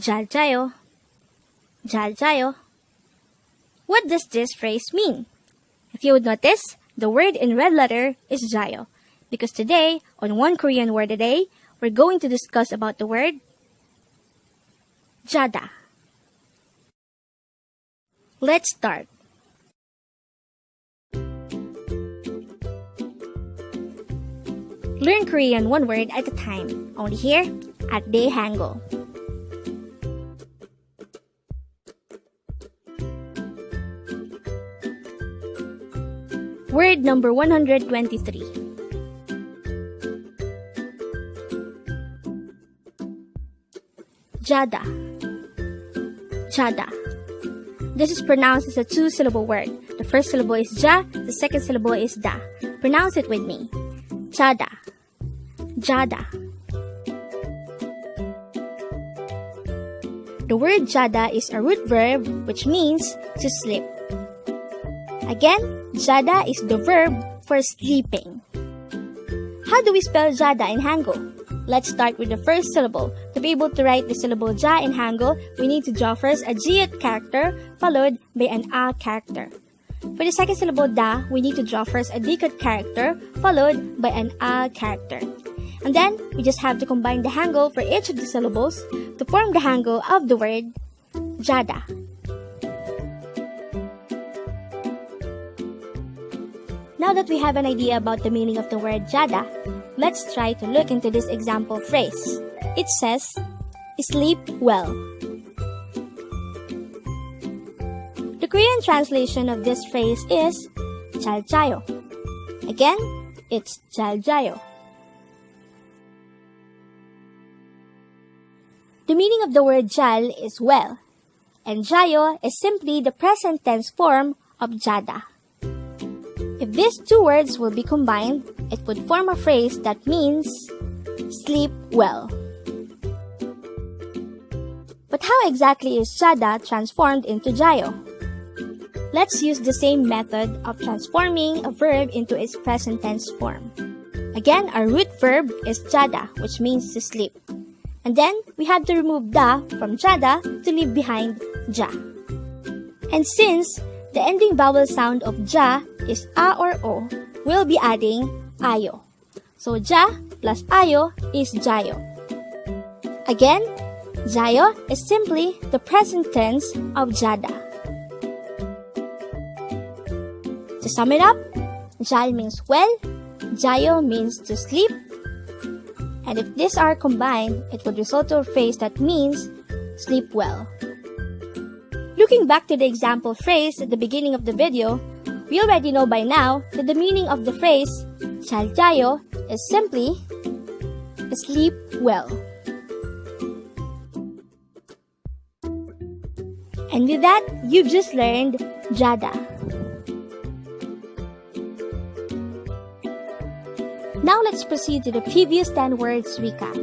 JAYO, JAYO. What does this phrase mean? If you would notice, the word in red letter is JAYO, because today, on One Korean Word a Day, we're going to discuss about the word Jada. Let's start. Learn Korean one word at a time, only here at Dae-Hangul. Word number 123. Jada. Jada. This is pronounced as a two-syllable word. The first syllable is ja, the second syllable is da. Pronounce it with me. Jada. Jada. The word jada is a root verb which means to sleep. Again, jada is the verb for sleeping. How do we spell jada in Hangul? Let's start with the first syllable. To be able to write the syllable ja in Hangul, we need to draw first a jiat character followed by an a character. For the second syllable da, we need to draw first a dikat character followed by an a character. And then, we just have to combine the Hangul for each of the syllables to form the Hangul of the word jada. Now that we have an idea about the meaning of the word jada, let's try to look into this example phrase. It says, sleep well. The Korean translation of this phrase is 잘 자요. Again, it's 잘 자요. The meaning of the word 잘 is well, and jayo is simply the present tense form of jada. If these two words will be combined, it would form a phrase that means sleep well. But how exactly is jada transformed into jayo? Let's use the same method of transforming a verb into its present tense form. Again, our root verb is jada, which means to sleep. And then, we have to remove da from jada to leave behind ja. And since the ending vowel sound of ja is a or o, we'll be adding ayo. So ja plus ayo is jayo. Again, jayo is simply the present tense of jada. To sum it up, jal means well, jayo means to sleep, and if these are combined, it would result to a phrase that means sleep well. Looking back to the example phrase at the beginning of the video, we already know by now that the meaning of the phrase 잘 자요 is simply sleep well. And with that, you've just learned jada. Now let's proceed to the previous 10 words recap.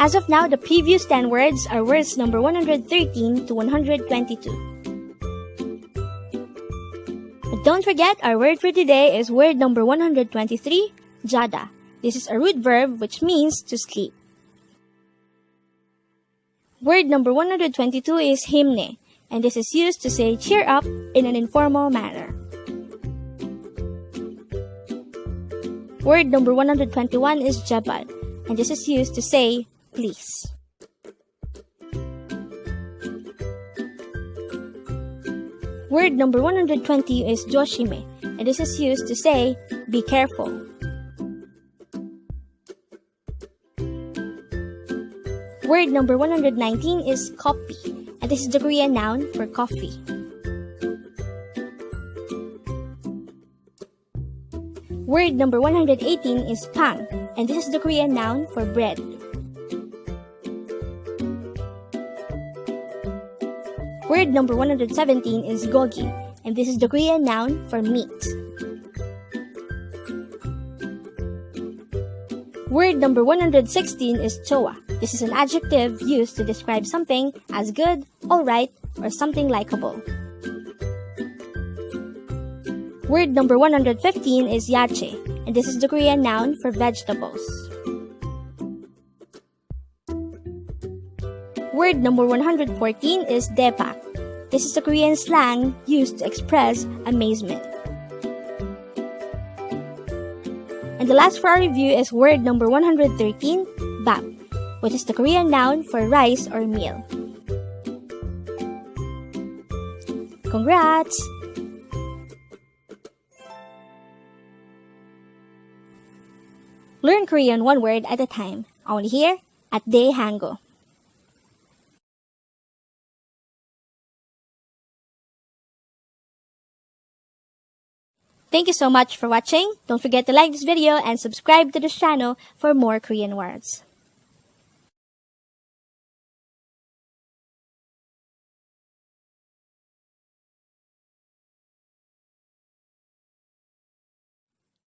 As of now, the previous 10 words are words number 113 to 122. But don't forget, our word for today is word number 123, jada. This is a root verb which means to sleep. Word number 122 is himne, and this is used to say cheer up in an informal manner. Word number 121 is jabal, and this is used to say please. Word number 120 is joshime, and this is used to say be careful. Word number 119 is kopi, and this is the Korean noun for coffee. Word number 118 is pang, and this is the Korean noun for bread. Word number 117 is gogi, and this is the Korean noun for meat. Word number 116 is choa. This is an adjective used to describe something as good, alright, or something likable. Word number 115 is yache, and this is the Korean noun for vegetables. Word number 114 is depak. This is a Korean slang used to express amazement. And the last for our review is word number 113, bap, which is the Korean noun for rice or meal. Congrats! Learn Korean one word at a time, only here at Dae-Hangul. Thank you so much for watching. Don't forget to like this video and subscribe to this channel for more Korean words.